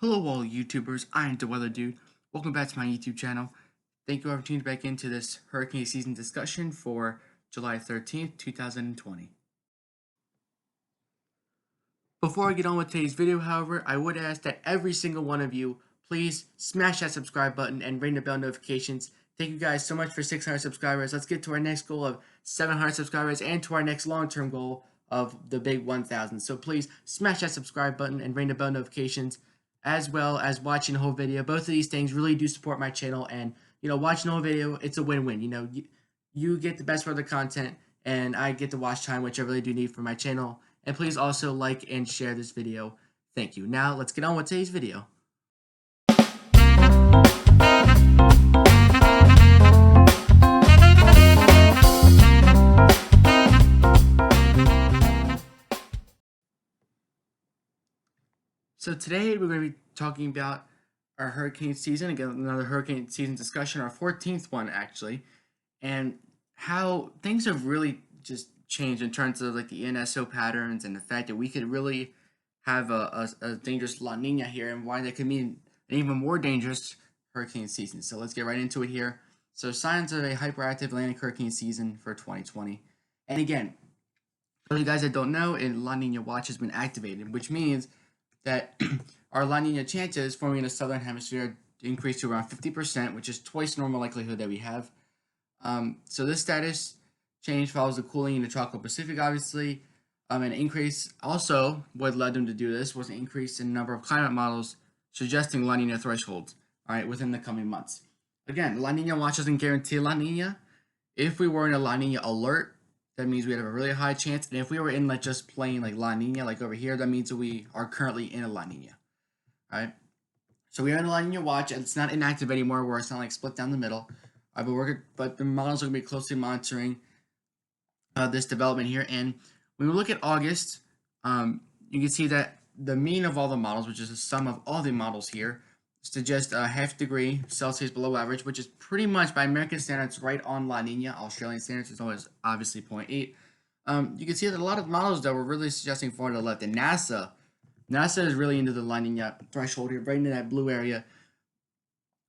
Hello all YouTubers, I am the Weather Dude. Welcome back to my YouTube channel. Thank you for tuning back into this hurricane season discussion for July 13th, 2020. Before I get on with today's video, however, I would ask that every single one of you please smash that subscribe button and ring the bell notifications. Thank you guys so much for 600 subscribers. Let's get to our next goal of 700 subscribers and to our next long-term goal of the big 1,000. So please smash that subscribe button and ring the bell notifications, as well as watching the whole video. Both of these things really do support my channel, and watching the whole video, it's a win-win. You get the best part of the content, and I get the watch time, which I really do need for my channel. And please also like and share this video. Thank you. Now let's get on with today's video. So today we're going to be talking about our hurricane season, again another hurricane season discussion, our 14th one actually, and how things have really just changed in terms of like the NSO patterns and the fact that we could really have a dangerous La Nina here, and why that could mean an even more dangerous hurricane season. So let's get right into it here. So signs of a hyperactive Atlantic hurricane season for 2020. And again, for you guys that don't know, a La Nina watch has been activated, which means that our La Nina chances forming in the southern hemisphere increase to around 50%, which is twice the normal likelihood that we have. So this status change follows the cooling in the tropical Pacific, obviously. An increase also, what led them to do this was an increase in the number of climate models suggesting La Nina thresholds, all right, within the coming months. Again, La Nina watch doesn't guarantee La Nina. If we were in a La Nina alert, that means we have a really high chance. And if we were in like just plain like La Nina, like over here, that means that we are currently in a La Nina. Right? So we are in a La Nina watch, and it's not inactive anymore, where it's not like split down the middle. But the models are going to be closely monitoring this development here. And when we look at August, you can see that the mean of all the models, which is the sum of all the models here, suggests a half degree Celsius below average, which is pretty much by American standards right on La Nina. Australian standards is always obviously 0.8. You can see that a lot of models though were really suggesting far to the left, and NASA is really into the La Nina threshold here, right into that blue area.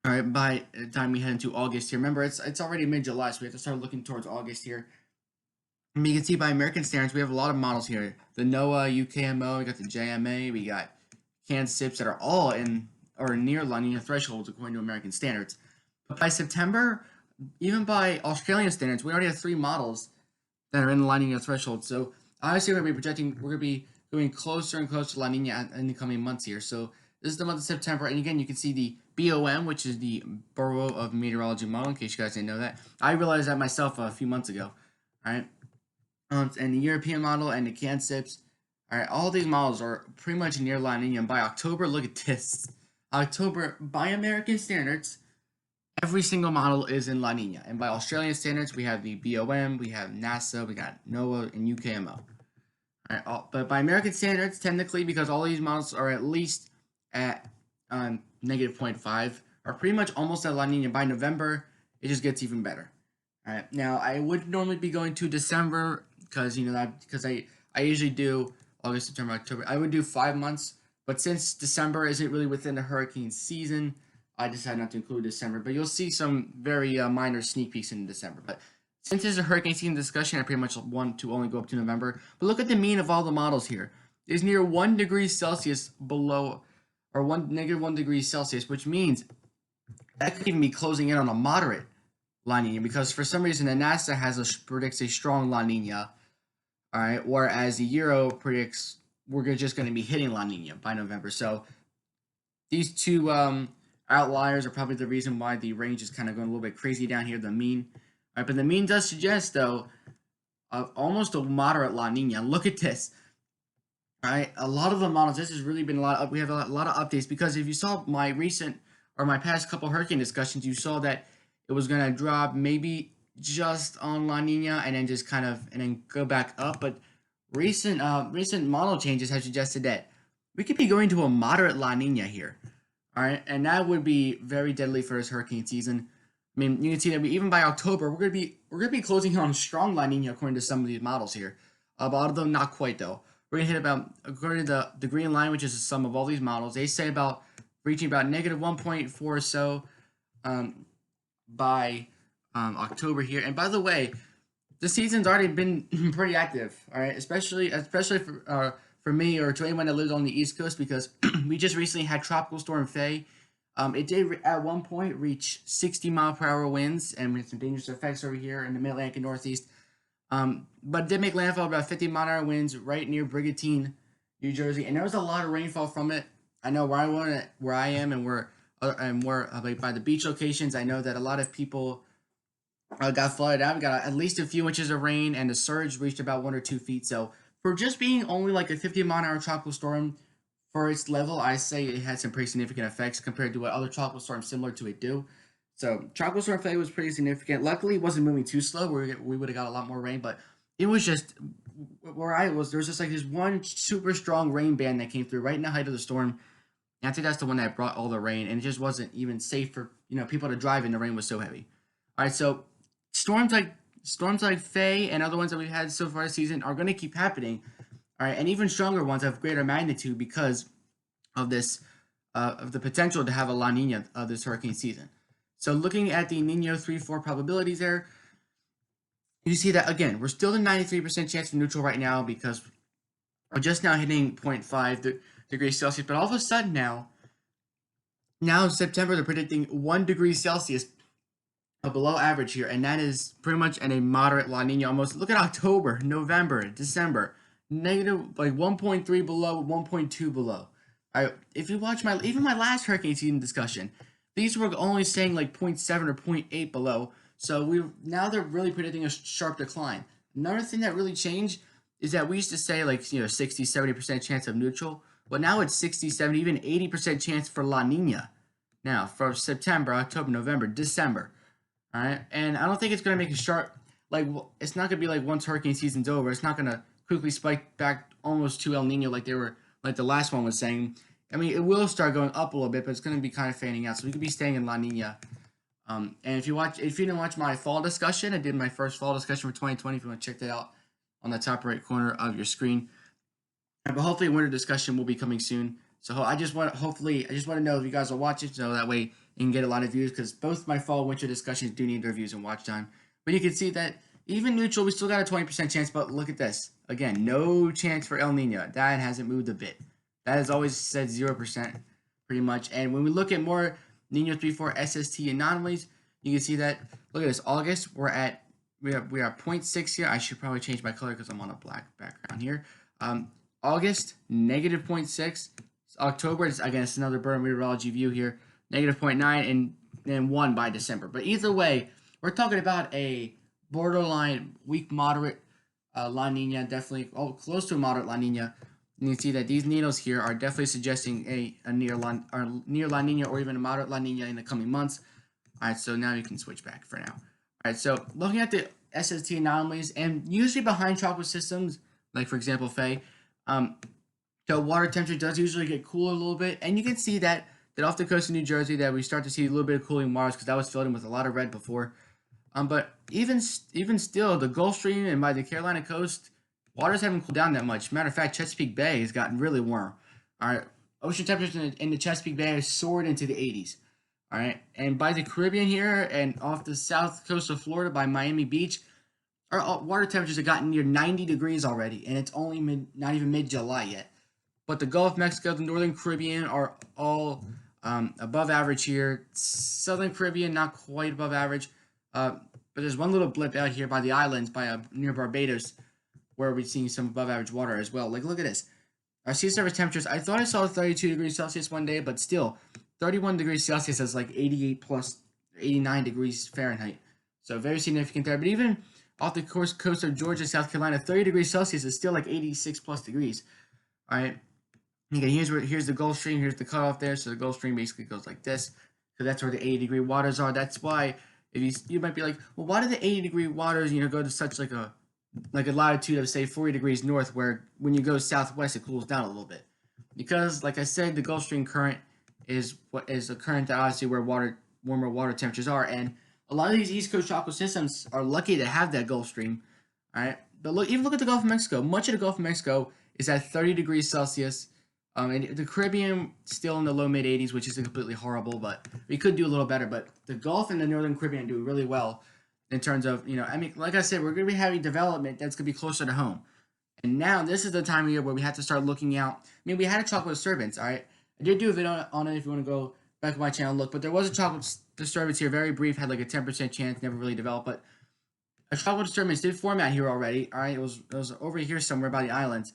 All right, by the time we head into August here, remember it's already mid-July, so we have to start looking towards August here. And you can see by American standards, we have a lot of models here. The NOAA, UKMO, we got the JMA, we got CAN-SIPs that are all in or near La Nina thresholds according to American standards. But by September, even by Australian standards, we already have 3 models that are in the La Nina threshold. So obviously we're going to be projecting, we're going to be going closer and closer to La Nina in the coming months here. So this is the month of September, and again, you can see the BOM, which is the Bureau of Meteorology model, in case you guys didn't know that. I realized that myself a few months ago, all right? And the European model and the CAN-SIPs, all right, all these models are pretty much near La Nina, and by October, look at this. October, by American standards, every single model is in La Nina. And by Australian standards, we have the BOM, we have NASA, we got NOAA, and UKMO. All right, but by American standards, technically, because all these models are at least at negative 0.5, are pretty much almost at La Nina. By November, it just gets even better. All right, now I would normally be going to December because I usually do August, September, October. I would do 5 months. But since December isn't really within the hurricane season, I decided not to include December. But you'll see some very minor sneak peeks in December. But since it's a hurricane season discussion, I pretty much want to only go up to November. But look at the mean of all the models here. It's near 1 degree Celsius below, or negative 1 degree Celsius, which means that could even be closing in on a moderate La Nina, because for some reason the NASA predicts a strong La Nina, all right, whereas the Euro predicts we're just going to be hitting La Nina by November. So these two outliers are probably the reason why the range is kind of going a little bit crazy down here, the mean. All right, but the mean does suggest, though, almost a moderate La Nina. Look at this. All right, a lot of the models, this has really been we have a lot of updates, because if you saw my past couple hurricane discussions, you saw that it was going to drop maybe just on La Nina and then just kind of, and then go back up. But recent model changes have suggested that we could be going to a moderate La Nina here, all right, and that would be very deadly for this hurricane season. I mean, you can see that even by October, we're gonna be closing on strong La Nina according to some of these models here. But although not quite though, we're gonna hit about, according to the green line, which is the sum of all these models, they say about reaching about -1.4 or so by October here. And by the way, the season's already been pretty active, all right, especially for me or to anyone that lives on the East Coast, because we just recently had Tropical Storm Faye. It did at one point reach 60-mile-per-hour winds and with some dangerous effects over here in the Mid-Atlantic and Northeast. But it did make landfall about 50-mile-an-hour winds right near Brigantine, New Jersey, and there was a lot of rainfall from it. I know where I am, and where like by the beach locations, I know that a lot of people got flooded out. We got at least a few inches of rain, and the surge reached about 1 or 2 feet. So for just being only like a 50-mile-an-hour tropical storm, for its level, I say it had some pretty significant effects compared to what other tropical storms similar to it do. So Tropical Storm Faye was pretty significant. Luckily, it wasn't moving too slow. We would have got a lot more rain, but it was just where I was. There was just like this one super strong rain band that came through right in the height of the storm. And I think that's the one that brought all the rain, and it just wasn't even safe for people to drive in. The rain was so heavy. All right, so storms like Faye and other ones that we've had so far this season are going to keep happening. All right, and even stronger ones have greater magnitude because of this, of the potential to have a La Nina this hurricane season. So looking at the Nino 3-4 probabilities there, you see that again we're still at 93% chance of neutral right now because we're just now hitting 0.5 degrees Celsius. But all of a sudden now in September they're predicting 1 degree Celsius below average here, and that is pretty much in a moderate La Nina almost. Look at October, November, December. Negative like 1.3 below, 1.2 below. If you watch my last hurricane season discussion, these were only saying like 0.7 or 0.8 below. So now they're really predicting a sharp decline. Another thing that really changed is that we used to say like 60, 70% chance of neutral. Well, now it's 60, 70, even 80% chance for La Nina. Now for September, October, November, December. All right, and I don't think it's gonna make a sharp it's not gonna be like once hurricane season's over, it's not gonna quickly spike back almost to El Nino like the last one was saying. I mean, it will start going up a little bit, but it's going to be kind of fanning out. So we could be staying in La Nina. And if you didn't watch my fall discussion, I did my first fall discussion for 2020. If you want to check that out on the top right corner of your screen. But hopefully, a winter discussion will be coming soon. So I just want to know if you guys will watch it, so that way you can get a lot of views. Because both my fall and winter discussions do need their views and watch time. But you can see that even neutral, we still got a 20% chance. But look at this again, no chance for El Nino. That hasn't moved a bit. That has always said 0%, pretty much. And when we look at more Nino 3-4 SST anomalies, you can see that. Look at this. August, we are 0.6 here. I should probably change my color because I'm on a black background here. August, negative 0.6. October, again, it's another burn meteorology view here. Negative 0.9 and then 1 by December. But either way, we're talking about a borderline weak moderate La Nina, definitely close to a moderate La Nina. And you can see that these needles here are definitely suggesting a near La Nina or even a moderate La Nina in the coming months. All right, so now you can switch back for now. All right, so looking at the SST anomalies, and usually behind tropical systems, like for example Faye, the water temperature does usually get cooler a little bit, and you can see that off the coast of New Jersey that we start to see a little bit of cooling waters because that was filled in with a lot of red before. But even still, the Gulf Stream and by the Carolina coast, waters haven't cooled down that much. Matter of fact, Chesapeake Bay has gotten really warm. All right, ocean temperatures in the Chesapeake Bay have soared into the 80s. All right, and by the Caribbean here and off the south coast of Florida by Miami Beach, our water temperatures have gotten near 90 degrees already, and it's only not even mid-July yet. But the Gulf of Mexico, the Northern Caribbean are all above average here. Southern Caribbean, not quite above average. But there's one little blip out here by the islands, near Barbados, where we're seeing some above average water as well. Like, look at this. Our sea surface temperatures, I thought I saw 32 degrees Celsius one day, but still, 31 degrees Celsius is like 88 plus 89 degrees Fahrenheit. So very significant there. But even off the coast of Georgia, South Carolina, 30 degrees Celsius is still like 86 plus degrees. All right. Again, here's the Gulf Stream. Here's the cutoff there. So the Gulf Stream basically goes like this. So that's where the 80-degree waters are. That's why if you might be like, well, why do the 80-degree waters go to such like a latitude of say 40 degrees north, where when you go southwest it cools down a little bit? Because like I said, the Gulf Stream current is a current that obviously where warmer water temperatures are, and a lot of these East Coast tropical systems are lucky to have that Gulf Stream. All right, but look at the Gulf of Mexico. Much of the Gulf of Mexico is at 30 degrees Celsius And the Caribbean still in the low mid 80s, which isn't completely horrible, but we could do a little better. But the Gulf and the Northern Caribbean do really well in terms of, I mean, like I said, we're going to be having development that's going to be closer to home. And now this is the time of year where we have to start looking out. I mean, we had a chocolate disturbance, all right? I did do a video on it if you want to go back on my channel and look, but there was a chocolate disturbance here, very brief, had like a 10% chance, never really developed, but a tropical disturbance did form out here already. All right, it was over here somewhere by the islands.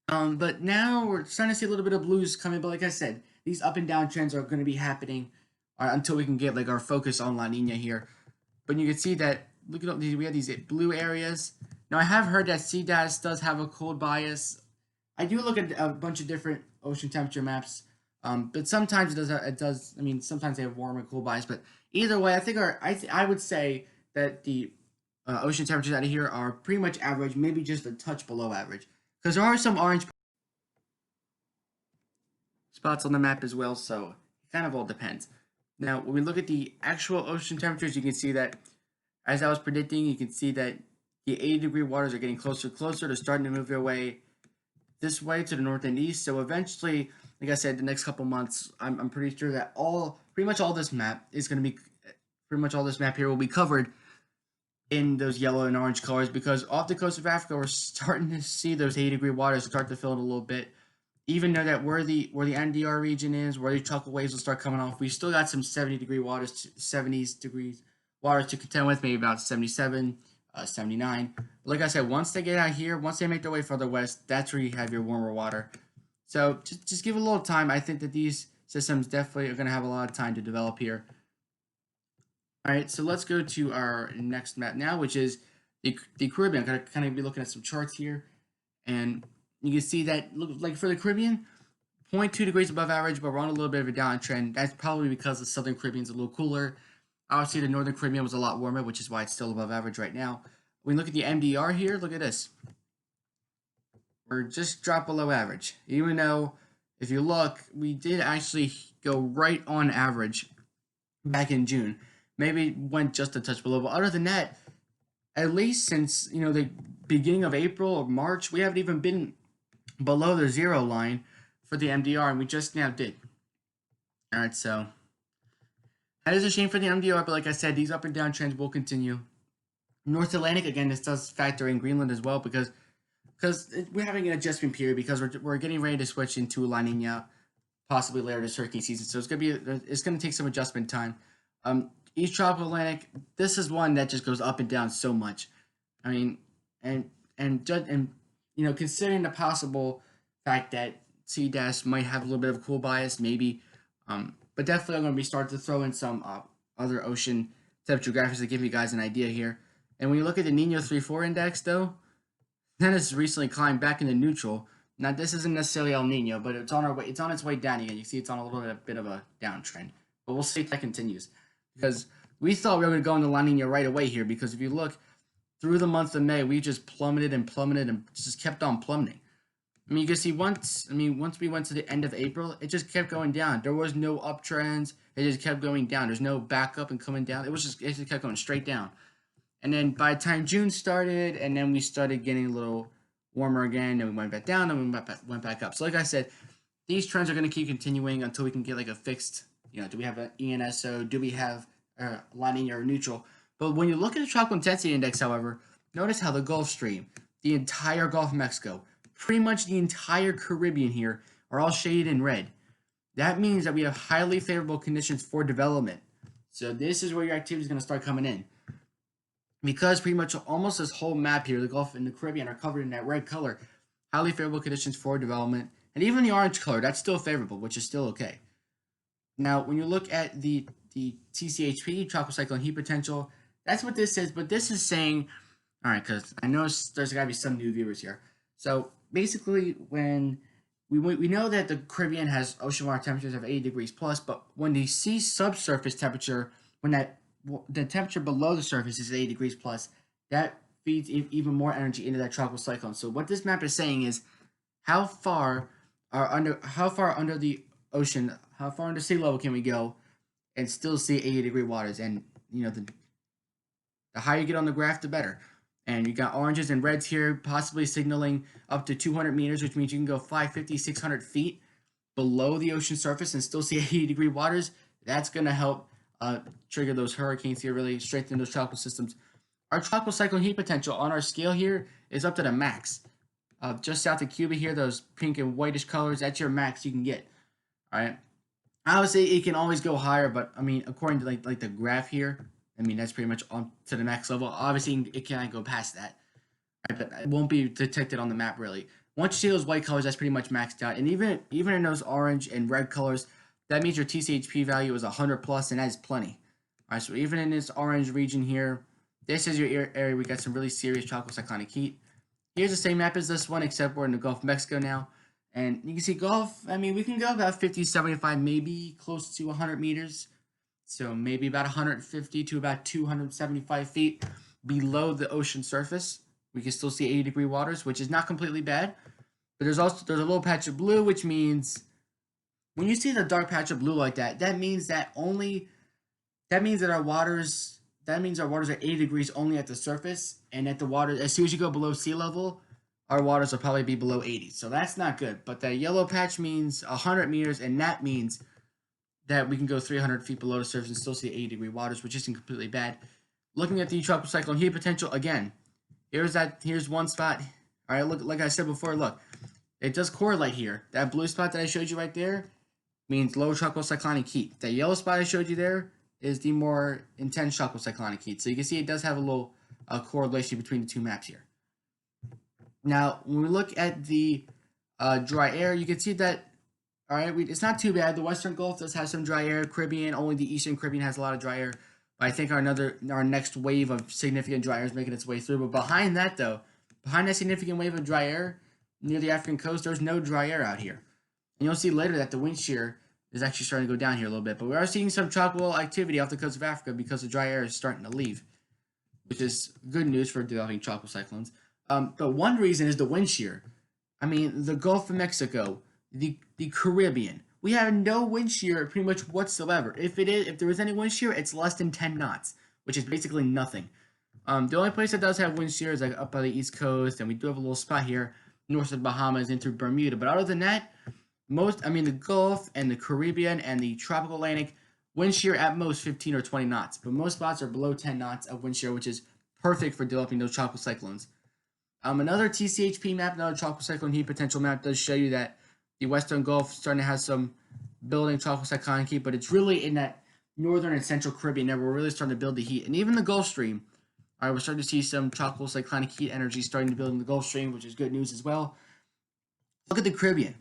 But now we're starting to see a little bit of blues coming. But like I said, these up and down trends are going to be happening until we can get like our focus on La Nina here. But you can see that look at we have these blue areas. Now I have heard that CDAS does have a cold bias. I do look at a bunch of different ocean temperature maps. But sometimes it does. I mean, sometimes they have warm and cool bias. But either way, I think I would say that the ocean temperatures out of here are pretty much average, maybe just a touch below average. Because there are some orange spots on the map as well, so it kind of all depends. Now, when we look at the actual ocean temperatures, you can see that, as I was predicting, you can see that the 80-degree waters are getting closer and closer. They're starting to move their way this way to the north and east. So eventually, like I said, the next couple months, I'm pretty sure that pretty much all this map is going to be, pretty much all this map here will be covered in those yellow and orange colors, because off the coast of Africa, we're starting to see those 80-degree waters start to fill in a little bit. Even though that where the NDR region is, where the chocolate waves will start coming off, we still got some 70-degree waters, 70s degrees waters to contend with, maybe about 77, 79. But like I said, once they get out here, once they make their way further west, that's where you have your warmer water. So just give it a little time. I think that these systems definitely are going to have a lot of time to develop here. All right, so let's go to our next map now, which is the Caribbean. I'm going to kind of be looking at some charts here, and you can see that, look, like for the Caribbean, 0.2 degrees above average, but we're on a little bit of a downtrend. That's probably because the Southern Caribbean is a little cooler. Obviously, the Northern Caribbean was a lot warmer, which is why it's still above average right now. When we look at the MDR here, look at this. We're just dropped below average. Even though, if you look, we did actually go right on average back in June. Maybe went just a touch below, but other than that, at least since the beginning of April or March, we haven't even been below the zero line for the MDR, and we just now did. All right, so that is a shame for the MDR, but like I said, these up and down trends will continue. North Atlantic, again, this does factor in Greenland as well, because we're having an adjustment period, because we're getting ready to switch into La Nina possibly later this hurricane season, so it's gonna take some adjustment time. East Tropical Atlantic, this is one that just goes up and down so much. I mean, and considering the possible fact that CDAS might have a little bit of a cool bias, maybe, but definitely I'm going to be starting to throw in some other ocean temperature graphics to give you guys an idea here. And when you look at the Nino 3-4 index, though, then it's recently climbed back into neutral. Now, this isn't necessarily El Nino, but it's on its way down again. You see, it's on a little bit of a downtrend, but we'll see if that continues. Because we thought we were going to go into La Nina right away here, because if you look through the month of May, we just plummeted and just kept on plummeting. I mean, you can see once we went to the end of April, it just kept going down. There was no uptrends. It just kept going down. There's no backup and coming down. It just kept going straight down. And then by the time June started, and then we started getting a little warmer again, and we went back down, and we went back up. So like I said, these trends are going to keep continuing until we can get like a fixed, do we have an ENSO? Do we have La Nina or neutral? But when you look at the tropical intensity index, however, notice how the Gulf Stream, the entire Gulf of Mexico, pretty much the entire Caribbean here are all shaded in red. That means that we have highly favorable conditions for development. So this is where your activity is going to start coming in. Because pretty much almost this whole map here, the Gulf and the Caribbean, are covered in that red color, highly favorable conditions for development. And even the orange color, that's still favorable, which is still okay. Now, when you look at the TCHP, tropical cyclone heat potential, that's what this is. But this is saying, all right, because I know there's got to be some new viewers here. So basically, when we know that the Caribbean has ocean water temperatures of 80 degrees plus, but when the sea subsurface temperature, when the temperature below the surface is 80 degrees plus, that feeds even more energy into that tropical cyclone. So what this map is saying is how far under the ocean, how far under sea level can we go and still see 80-degree waters? And the higher you get on the graph, the better. And you got oranges and reds here, possibly signaling up to 200 meters, which means you can go 550, 600 feet below the ocean surface and still see 80-degree waters. That's going to help trigger those hurricanes here, really strengthen those tropical systems. Our tropical cyclone heat potential on our scale here is up to the max. Just south of Cuba here, those pink and whitish colors, that's your max you can get. All right. Obviously, it can always go higher, but I mean, according to like the graph here, I mean that's pretty much on to the max level. Obviously, it can't go past that, right? But it won't be detected on the map really. Once you see those white colors, that's pretty much maxed out. And even in those orange and red colors, that means your TCHP value is 100 plus, and that is plenty. All right, so even in this orange region here, this is your area. We got some really serious tropical cyclonic heat. Here's the same map as this one, except we're in the Gulf of Mexico now. And you can see Gulf, I mean, we can go about 50, 75, maybe close to 100 meters. So maybe about 150 to about 275 feet below the ocean surface. We can still see 80-degree waters, which is not completely bad. But there's a little patch of blue, which means when you see the dark patch of blue like that, that means that our waters are 80 degrees only at the surface, and at the water, as soon as you go below sea level, our waters will probably be below 80. So that's not good. But that yellow patch means 100 meters, and that means that we can go 300 feet below the surface and still see 80-degree waters, which isn't completely bad. Looking at the tropical cyclone heat potential again, here's one spot. All right, look, like I said before, look, it does correlate here. That blue spot that I showed you right there means low tropical cyclonic heat. That yellow spot I showed you there is the more intense tropical cyclonic heat. So you can see it does have a little correlation between the two maps here. Now, when we look at the dry air, you can see that, all right, it's not too bad. The Western Gulf does have some dry air. Caribbean, only the Eastern Caribbean has a lot of dry air. But I think our next wave of significant dry air is making its way through. But behind that, though, behind that significant wave of dry air near the African coast, there's no dry air out here. And you'll see later that the wind shear is actually starting to go down here a little bit. But we are seeing some tropical activity off the coast of Africa because the dry air is starting to leave, which is good news for developing tropical cyclones. But one reason is the wind shear. I mean, the Gulf of Mexico, the Caribbean, we have no wind shear pretty much whatsoever. If there is any wind shear, it's less than 10 knots, which is basically nothing. The only place that does have wind shear is like up by the East Coast, and we do have a little spot here north of the Bahamas and through Bermuda. But other than that, the Gulf and the Caribbean and the tropical Atlantic, wind shear at most 15 or 20 knots. But most spots are below 10 knots of wind shear, which is perfect for developing those tropical cyclones. Another TCHP map, another tropical cyclone heat potential map, does show you that the Western Gulf is starting to have some building tropical cyclonic heat, but it's really in that northern and central Caribbean that we're really starting to build the heat. And even the Gulf Stream, all right, we're starting to see some tropical cyclonic heat energy starting to build in the Gulf Stream, which is good news as well. Look at the Caribbean.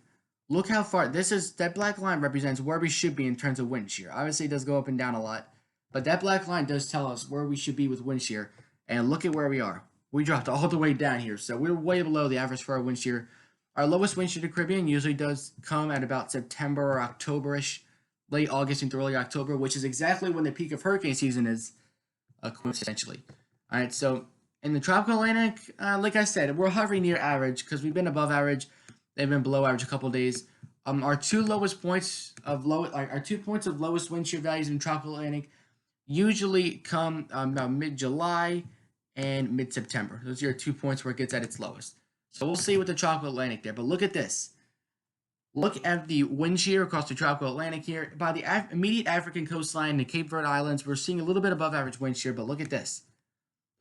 Look how far, that black line represents where we should be in terms of wind shear. Obviously, it does go up and down a lot, but that black line does tell us where we should be with wind shear. And look at where we are. We dropped all the way down here, so we're way below the average for our wind shear. Our lowest wind shear to Caribbean usually does come at about September or October-ish, late August into early October, which is exactly when the peak of hurricane season is, coincidentally. All right, so in the tropical Atlantic, like I said, we're hovering near average because we've been above average. They've been below average a couple of days. Our 2 points of lowest wind shear values in tropical Atlantic usually come about mid-July and mid-September. Those are your 2 points where it gets at its lowest. So we'll see with the tropical Atlantic there. But look at this. Look at the wind shear across the tropical Atlantic here. By the immediate African coastline, the Cape Verde Islands, we're seeing a little bit above average wind shear, but look at this.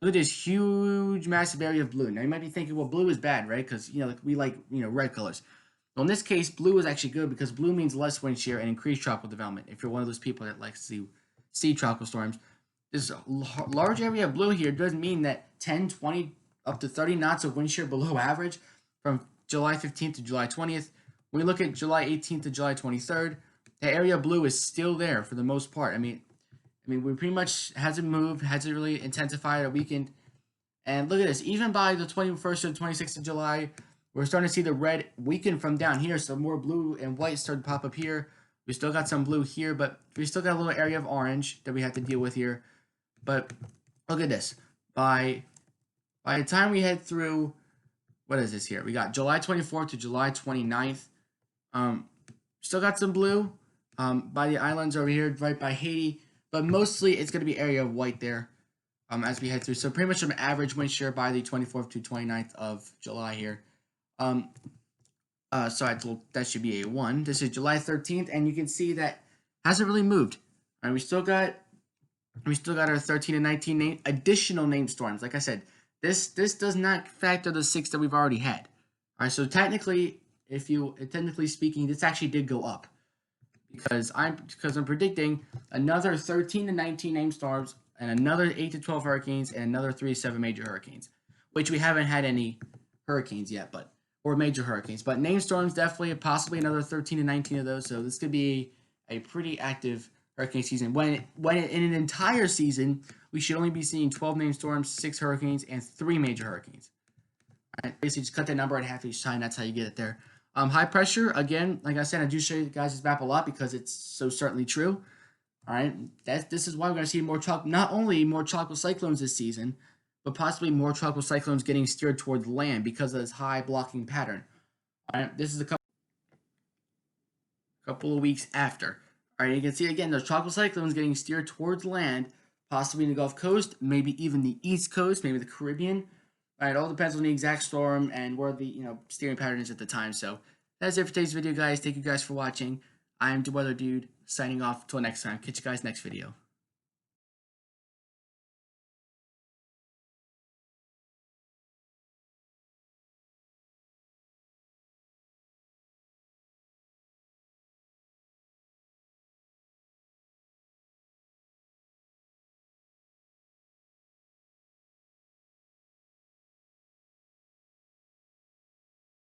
Look at this huge, massive area of blue. Now, you might be thinking, well, blue is bad, right? Because, we like, red colors. Well, in this case, blue is actually good because blue means less wind shear and increased tropical development. If you're one of those people that likes to see tropical storms, this large area of blue here does mean that 10, 20, up to 30 knots of wind shear below average from July 15th to July 20th. When we look at July 18th to July 23rd, the area of blue is still there for the most part. I mean, we pretty much hasn't moved, hasn't really intensified or weakened. And look at this. Even by the 21st and 26th of July, we're starting to see the red weaken from down here. So more blue and white started to pop up here. We still got some blue here, but we still got a little area of orange that we have to deal with here. But look at this. By the time we head through, what is this here? We got July 24th to July 29th. Still got some blue by the islands over here, right by Haiti. But mostly it's going to be area of white there. as we head through. So pretty much an average wind shear by the 24th to 29th of July here. So that should be a 1. This is July 13th, and you can see that hasn't really moved. And we still got our 13 and 19 additional named storms. Like I said, this does not factor the 6 that we've already had. All right, so technically speaking, this actually did go up because I'm predicting another 13 to 19 named storms and another 8 to 12 hurricanes and another 3 to 7 major hurricanes, which we haven't had any hurricanes yet, or major hurricanes. But named storms, definitely, possibly another 13 to 19 of those. So this could be a pretty active hurricane season. When in an entire season, we should only be seeing 12 named storms, 6 hurricanes, and 3 major hurricanes. All right, basically, just cut that number in half each time. That's how you get it there. High pressure, again, like I said, I do show you guys this map a lot because it's so certainly true. All right, this is why we're going to see not only more tropical cyclones this season, but possibly more tropical cyclones getting steered towards land because of this high blocking pattern. All right, this is a couple of weeks after. All right, you can see again those tropical cyclones getting steered towards land, possibly in the Gulf Coast, maybe even the East Coast, maybe the Caribbean. All right, it all depends on the exact storm and where the steering pattern is at the time. So that's it for today's video, guys. Thank you guys for watching. I am the Weather Dude, signing off. Until next time. Catch you guys next video.